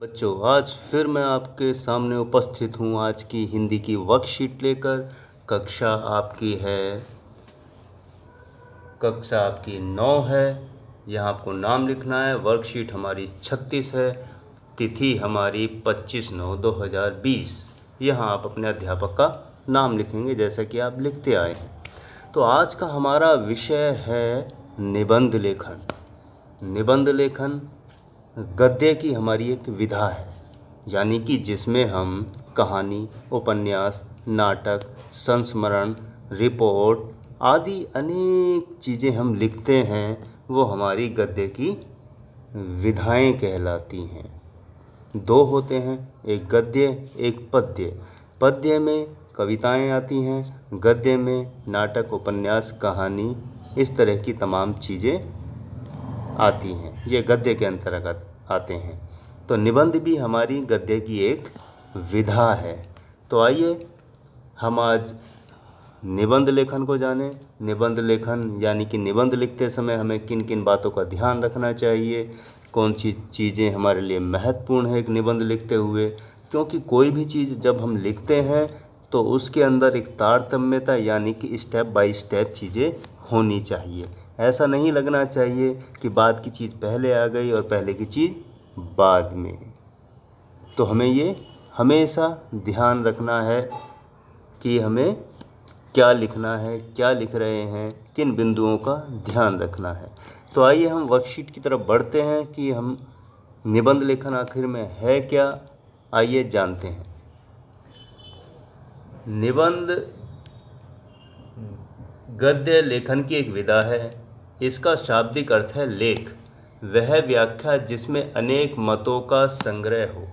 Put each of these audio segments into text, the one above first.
बच्चों, आज फिर मैं आपके सामने उपस्थित हूँ आज की हिंदी की वर्कशीट लेकर। कक्षा आपकी है, कक्षा आपकी 9 है। यहाँ आपको नाम लिखना है। वर्कशीट हमारी 36 है। तिथि हमारी 25/9/2020। यहाँ आप अपने अध्यापक का नाम लिखेंगे जैसा कि आप लिखते आए हैं। तो आज का हमारा विषय है निबंध लेखन। निबंध लेखन गद्य की हमारी एक विधा है, यानी कि जिसमें हम कहानी, उपन्यास, नाटक, संस्मरण, रिपोर्ट आदि अनेक चीज़ें हम लिखते हैं। वो हमारी गद्य की विधाएं कहलाती हैं। दो होते हैं, एक गद्य एक पद्य। पद्य में कविताएं आती हैं, गद्य में नाटक, उपन्यास, कहानी, इस तरह की तमाम चीज़ें आती हैं। ये गद्य के अंतर्गत आते हैं। तो निबंध भी हमारी गद्य की एक विधा है। तो आइए हम आज निबंध लेखन को जानें। निबंध लेखन यानी कि निबंध लिखते समय हमें किन किन बातों का ध्यान रखना चाहिए, कौन सी चीज़ें हमारे लिए महत्वपूर्ण है एक निबंध लिखते हुए। क्योंकि कोई भी चीज़ जब हम लिखते हैं तो उसके अंदर एक तारतम्यता यानी कि स्टेप बाय स्टेप चीज़ें होनी चाहिए। ऐसा नहीं लगना चाहिए कि बाद की चीज़ पहले आ गई और पहले की चीज़ बाद में। तो हमें ये हमेशा ध्यान रखना है कि हमें क्या लिखना है, क्या लिख रहे हैं, किन बिंदुओं का ध्यान रखना है। तो आइए हम वर्कशीट की तरफ बढ़ते हैं कि हम निबंध लेखन आखिर में है क्या, आइए जानते हैं। निबंध गद्य लेखन की एक विधा है। इसका शाब्दिक अर्थ है लेख, वह व्याख्या जिसमें अनेक मतों का संग्रह हो।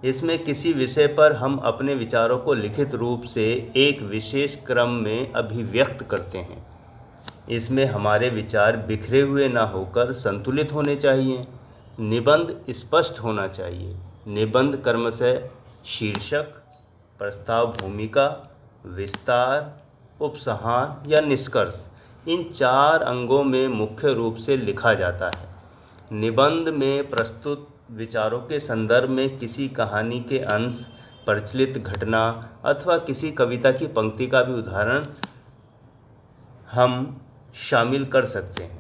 इसमें किसी विषय पर हम अपने विचारों को लिखित रूप से एक विशेष क्रम में अभिव्यक्त करते हैं। इसमें हमारे विचार बिखरे हुए ना होकर संतुलित होने चाहिए। निबंध स्पष्ट होना चाहिए। निबंध क्रमशः शीर्षक, प्रस्ताव, भूमिका, विस्तार, उपसंहार या निष्कर्ष, इन 4 अंगों में मुख्य रूप से लिखा जाता है। निबंध में प्रस्तुत विचारों के संदर्भ में किसी कहानी के अंश, प्रचलित घटना अथवा किसी कविता की पंक्ति का भी उदाहरण हम शामिल कर सकते हैं।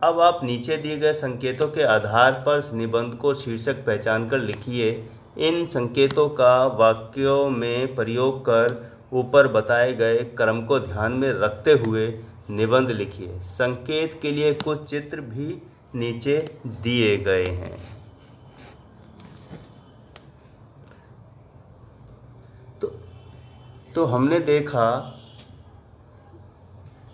अब आप नीचे दिए गए संकेतों के आधार पर निबंध को शीर्षक पहचान कर लिखिए। इन संकेतों का वाक्यों में प्रयोग कर ऊपर बताए गए क्रम को ध्यान में रखते हुए निबंध लिखिए। संकेत के लिए कुछ चित्र भी नीचे दिए गए हैं। तो हमने देखा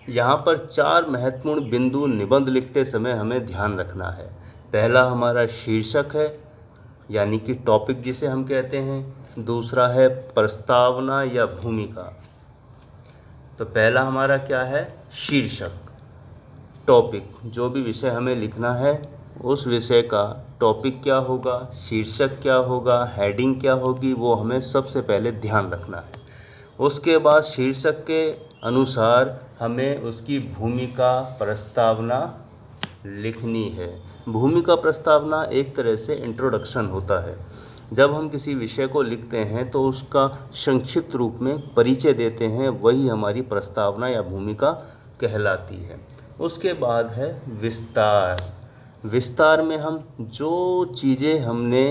यहाँ पर 4 महत्वपूर्ण बिंदु निबंध लिखते समय हमें ध्यान रखना है। पहला हमारा शीर्षक है, यानी कि टॉपिक जिसे हम कहते हैं। दूसरा है प्रस्तावना या भूमिका। तो पहला हमारा क्या है? शीर्षक, टॉपिक। जो भी विषय हमें लिखना है उस विषय का टॉपिक क्या होगा, शीर्षक क्या होगा, हेडिंग क्या होगी, वो हमें सबसे पहले ध्यान रखना है। उसके बाद शीर्षक के अनुसार हमें उसकी भूमिका, प्रस्तावना लिखनी है। भूमिका प्रस्तावना एक तरह से इंट्रोडक्शन होता है। जब हम किसी विषय को लिखते हैं तो उसका संक्षिप्त रूप में परिचय देते हैं, वही हमारी प्रस्तावना या भूमिका कहलाती है। उसके बाद है विस्तार। विस्तार में हम जो चीज़ें हमने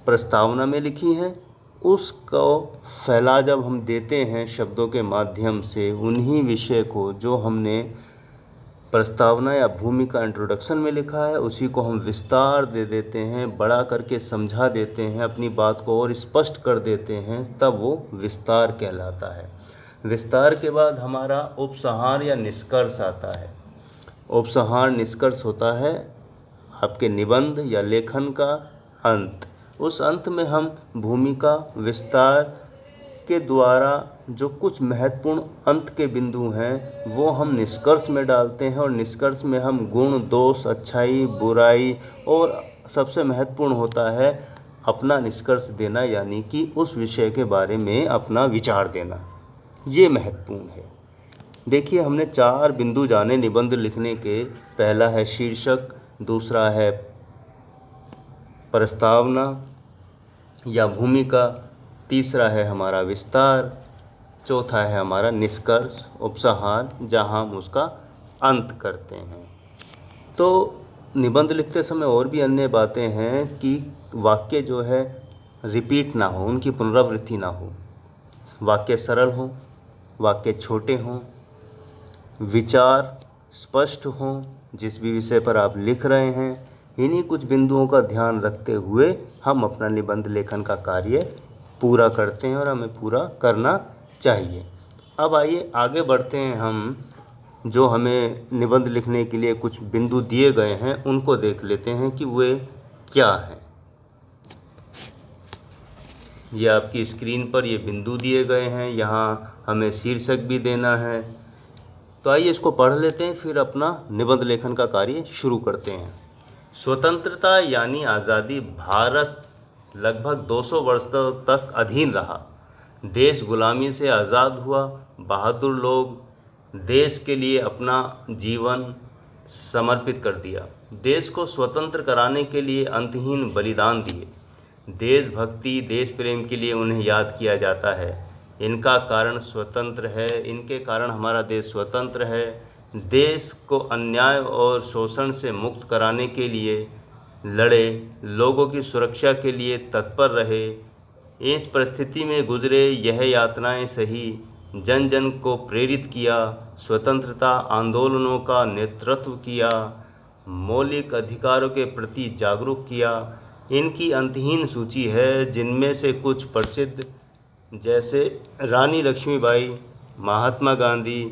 प्रस्तावना में लिखी हैं उसको फैला जब हम देते हैं शब्दों के माध्यम से, उन्हीं विषय को जो हमने प्रस्तावना या भूमिका इंट्रोडक्शन में लिखा है उसी को हम विस्तार दे देते हैं, बड़ा करके समझा देते हैं, अपनी बात को और स्पष्ट कर देते हैं, तब वो विस्तार कहलाता है। विस्तार के बाद हमारा उपसंहार या निष्कर्ष आता है। उपसंहार निष्कर्ष होता है आपके निबंध या लेखन का अंत। उस अंत में हम भूमिका, विस्तार के द्वारा जो कुछ महत्वपूर्ण अंत के बिंदु हैं वो हम निष्कर्ष में डालते हैं, और निष्कर्ष में हम गुण, दोष, अच्छाई, बुराई और सबसे महत्वपूर्ण होता है अपना निष्कर्ष देना, यानी कि उस विषय के बारे में अपना विचार देना। ये महत्वपूर्ण है। देखिए, हमने 4 बिंदु जाने निबंध लिखने के। पहला है शीर्षक, दूसरा है प्रस्तावना या भूमिका, तीसरा है हमारा विस्तार, चौथा है हमारा निष्कर्ष, उपसंहार, जहाँ हम उसका अंत करते हैं। तो निबंध लिखते समय और भी अन्य बातें हैं कि वाक्य जो है रिपीट ना हो, उनकी पुनरावृत्ति ना हो, वाक्य सरल हों, वाक्य छोटे हों, विचार स्पष्ट हों, जिस भी विषय पर आप लिख रहे हैं। इन्हीं कुछ बिंदुओं का ध्यान रखते हुए हम अपना निबंध लेखन का कार्य पूरा करते हैं और हमें पूरा करना चाहिए। अब आइए आगे बढ़ते हैं। हम जो हमें निबंध लिखने के लिए कुछ बिंदु दिए गए हैं उनको देख लेते हैं कि वे क्या हैं। ये आपकी स्क्रीन पर ये बिंदु दिए गए हैं, यहाँ हमें शीर्षक भी देना है। तो आइए इसको पढ़ लेते हैं, फिर अपना निबंध लेखन का कार्य शुरू करते हैं। स्वतंत्रता यानी आज़ादी। भारत लगभग 200 वर्षों तक अधीन रहा। देश गुलामी से आज़ाद हुआ। बहादुर लोग देश के लिए अपना जीवन समर्पित कर दिया। देश को स्वतंत्र कराने के लिए अंतहीन बलिदान दिए। देशभक्ति, देश प्रेम के लिए उन्हें याद किया जाता है। इनका कारण स्वतंत्र है, इनके कारण हमारा देश स्वतंत्र है। देश को अन्याय और शोषण से मुक्त कराने के लिए लड़े, लोगों की सुरक्षा के लिए तत्पर रहे। इस परिस्थिति में गुजरे यह यातनाएं सही, जन जन को प्रेरित किया, स्वतंत्रता आंदोलनों का नेतृत्व किया, मौलिक अधिकारों के प्रति जागरूक किया। इनकी अंतहीन सूची है, जिनमें से कुछ प्रसिद्ध जैसे रानी लक्ष्मीबाई, महात्मा गांधी,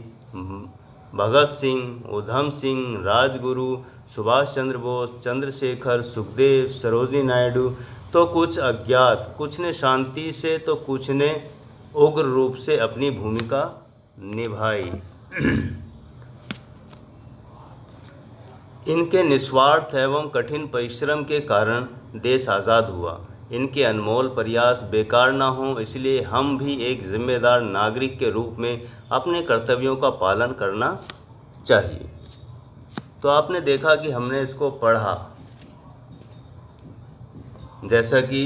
भगत सिंह, उधम सिंह, राजगुरु, सुभाष चंद्र बोस, चंद्रशेखर, सुखदेव, सरोजिनी नायडू। तो कुछ अज्ञात, कुछ ने शांति से तो कुछ ने उग्र रूप से अपनी भूमिका निभाई। इनके निस्वार्थ एवं कठिन परिश्रम के कारण देश आज़ाद हुआ। इनके अनमोल प्रयास बेकार ना हों, इसलिए हम भी एक जिम्मेदार नागरिक के रूप में अपने कर्तव्यों का पालन करना चाहिए। तो आपने देखा कि हमने इसको पढ़ा। जैसा कि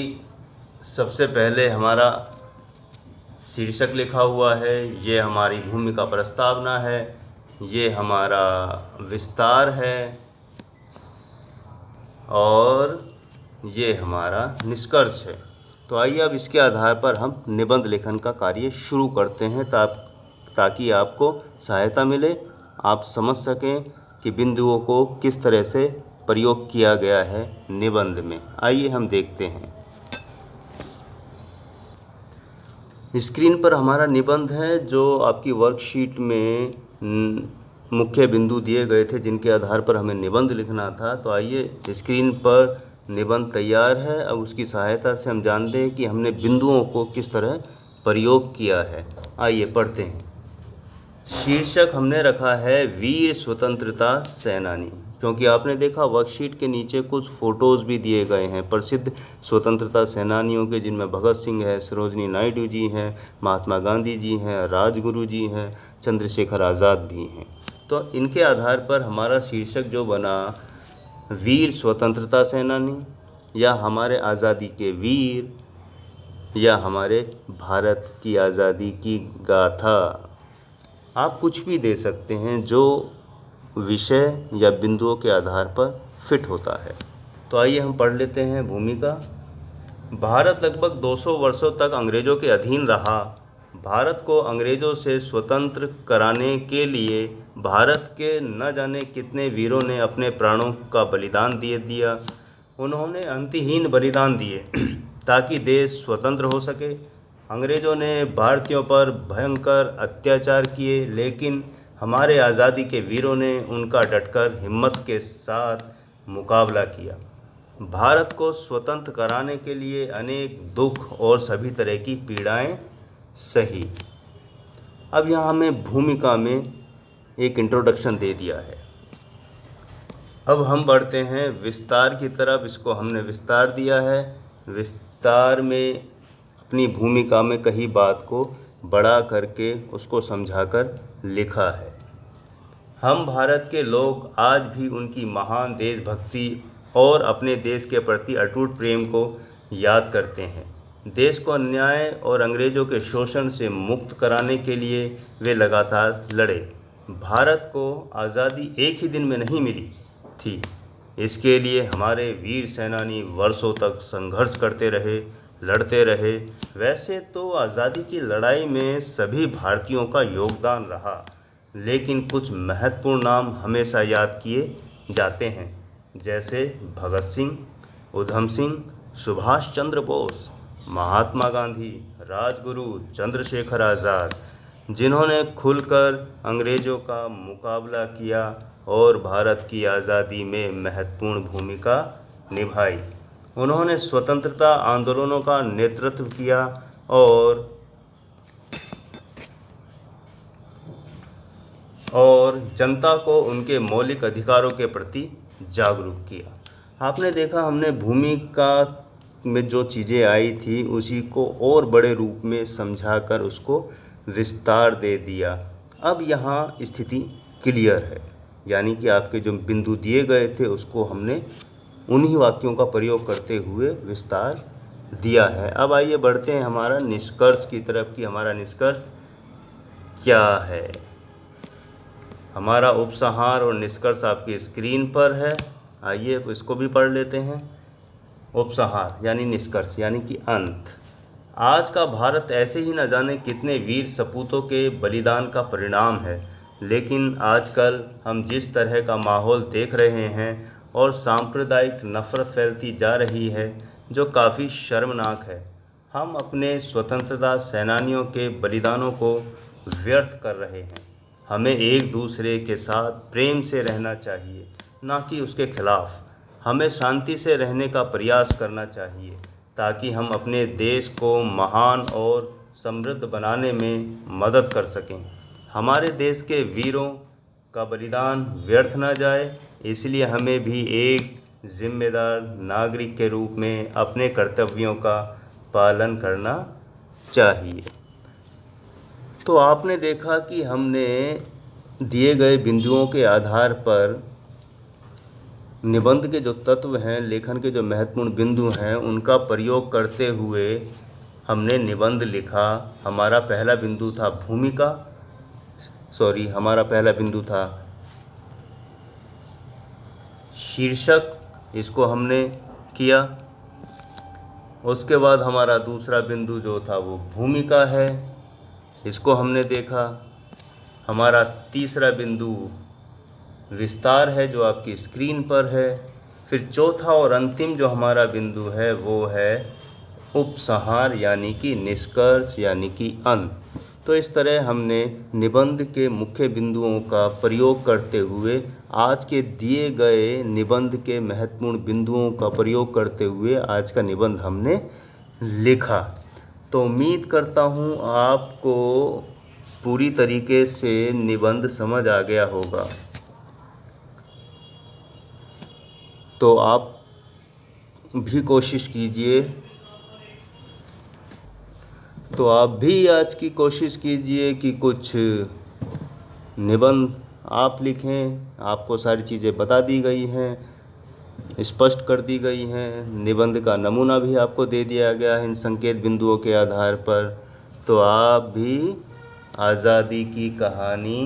सबसे पहले हमारा शीर्षक लिखा हुआ है, ये हमारी भूमिका प्रस्तावना है, ये हमारा विस्तार है और ये हमारा निष्कर्ष है। तो आइए अब इसके आधार पर हम निबंध लेखन का कार्य शुरू करते हैं, ताकि आपको सहायता मिले, आप समझ सकें कि बिंदुओं को किस तरह से प्रयोग किया गया है निबंध में। आइए हम देखते हैं। स्क्रीन पर हमारा निबंध है, जो आपकी वर्कशीट में मुख्य बिंदु दिए गए थे जिनके आधार पर हमें निबंध लिखना था। तो आइए स्क्रीन पर निबंध तैयार है। अब उसकी सहायता से हम जानते हैं कि हमने बिंदुओं को किस तरह प्रयोग किया है। आइए पढ़ते हैं। शीर्षक हमने रखा है वीर स्वतंत्रता सेनानी, क्योंकि आपने देखा वर्कशीट के नीचे कुछ फ़ोटोज़ भी दिए गए हैं प्रसिद्ध स्वतंत्रता सेनानियों के, जिनमें भगत सिंह है, सरोजिनी नायडू जी हैं, महात्मा गांधी जी हैं, राजगुरु जी हैं, चंद्रशेखर आज़ाद भी हैं। तो इनके आधार पर हमारा शीर्षक जो बना वीर स्वतंत्रता सेनानी, या हमारे आज़ादी के वीर, या हमारे भारत की आज़ादी की गाथा। आप कुछ भी दे सकते हैं जो विषय या बिंदुओं के आधार पर फिट होता है। तो आइए हम पढ़ लेते हैं भूमिका। भारत लगभग 200 वर्षों तक अंग्रेज़ों के अधीन रहा। भारत को अंग्रेज़ों से स्वतंत्र कराने के लिए भारत के न जाने कितने वीरों ने अपने प्राणों का बलिदान दे दिया। उन्होंने अंतहीन बलिदान दिए ताकि देश स्वतंत्र हो सके। अंग्रेज़ों ने भारतीयों पर भयंकर अत्याचार किए, लेकिन हमारे आज़ादी के वीरों ने उनका डटकर हिम्मत के साथ मुकाबला किया। भारत को स्वतंत्र कराने के लिए अनेक दुख और सभी तरह की पीड़ाएं सही। अब यहाँ हमें भूमिका में एक इंट्रोडक्शन दे दिया है। अब हम बढ़ते हैं विस्तार की तरफ। इसको हमने विस्तार दिया है। विस्तार में अपनी भूमिका में कही बात को बड़ा करके उसको समझाकर लिखा है। हम भारत के लोग आज भी उनकी महान देशभक्ति और अपने देश के प्रति अटूट प्रेम को याद करते हैं। देश को अन्याय और अंग्रेज़ों के शोषण से मुक्त कराने के लिए वे लगातार लड़े। भारत को आज़ादी एक ही दिन में नहीं मिली थी। इसके लिए हमारे वीर सेनानी वर्षों तक संघर्ष करते रहे, लड़ते रहे। वैसे तो आज़ादी की लड़ाई में सभी भारतीयों का योगदान रहा, लेकिन कुछ महत्वपूर्ण नाम हमेशा याद किए जाते हैं, जैसे भगत सिंह, उधम सिंह, सुभाष चंद्र बोस, महात्मा गांधी, राजगुरु चंद्रशेखर आज़ाद, जिन्होंने खुलकर अंग्रेज़ों का मुकाबला किया और भारत की आज़ादी में महत्वपूर्ण भूमिका निभाई। उन्होंने स्वतंत्रता आंदोलनों का नेतृत्व किया और जनता को उनके मौलिक अधिकारों के प्रति जागरूक किया। आपने देखा, हमने भूमिका में जो चीज़ें आई थी उसी को और बड़े रूप में समझाकर उसको विस्तार दे दिया। अब यहाँ स्थिति क्लियर है, यानी कि आपके जो बिंदु दिए गए थे उसको हमने उन्हीं वाक्यों का प्रयोग करते हुए विस्तार दिया है। अब आइए बढ़ते हैं हमारा निष्कर्ष की तरफ कि हमारा निष्कर्ष क्या है। हमारा उपसंहार और निष्कर्ष आपकी स्क्रीन पर है। आइए इसको भी पढ़ लेते हैं। उपसंहार यानी निष्कर्ष यानी कि अंत। आज का भारत ऐसे ही न जाने कितने वीर सपूतों के बलिदान का परिणाम है, लेकिन आजकल हम जिस तरह का माहौल देख रहे हैं और सांप्रदायिक नफरत फैलती जा रही है, जो काफ़ी शर्मनाक है। हम अपने स्वतंत्रता सेनानियों के बलिदानों को व्यर्थ कर रहे हैं। हमें एक दूसरे के साथ प्रेम से रहना चाहिए, ना कि उसके खिलाफ। हमें शांति से रहने का प्रयास करना चाहिए ताकि हम अपने देश को महान और समृद्ध बनाने में मदद कर सकें। हमारे देश के वीरों का बलिदान व्यर्थ न जाए, इसलिए हमें भी एक जिम्मेदार नागरिक के रूप में अपने कर्तव्यों का पालन करना चाहिए। तो आपने देखा कि हमने दिए गए बिंदुओं के आधार पर निबंध के जो तत्व हैं, लेखन के जो महत्वपूर्ण बिंदु हैं, उनका प्रयोग करते हुए हमने निबंध लिखा। हमारा पहला बिंदु था हमारा पहला बिंदु था शीर्षक, इसको हमने किया। उसके बाद हमारा दूसरा बिंदु जो था वो भूमिका है, इसको हमने देखा। हमारा तीसरा बिंदु विस्तार है जो आपकी स्क्रीन पर है। फिर चौथा और अंतिम जो हमारा बिंदु है वो है उपसंहार यानी कि निष्कर्ष यानी कि अंत। तो इस तरह हमने निबंध के मुख्य बिंदुओं का प्रयोग करते हुए आज के दिए गए निबंध के महत्वपूर्ण बिंदुओं का प्रयोग करते हुए आज का निबंध हमने लिखा। तो उम्मीद करता हूँ आपको पूरी तरीके से निबंध समझ आ गया होगा। तो आप भी कोशिश कीजिए, तो आप भी आज की कोशिश कीजिए कि कुछ निबंध आप लिखें। आपको सारी चीज़ें बता दी गई हैं, स्पष्ट कर दी गई हैं। निबंध का नमूना भी आपको दे दिया गया है इन संकेत बिंदुओं के आधार पर। तो आप भी आज़ादी की कहानी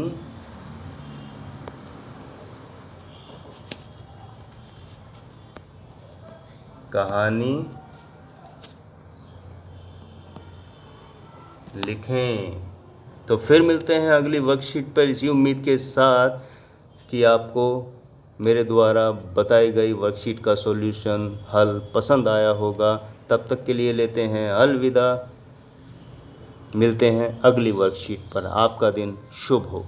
लिखें। तो फिर मिलते हैं अगली वर्कशीट पर, इसी उम्मीद के साथ कि आपको मेरे द्वारा बताई गई वर्कशीट का सॉल्यूशन हल पसंद आया होगा। तब तक के लिए लेते हैं अलविदा। मिलते हैं अगली वर्कशीट पर। आपका दिन शुभ हो।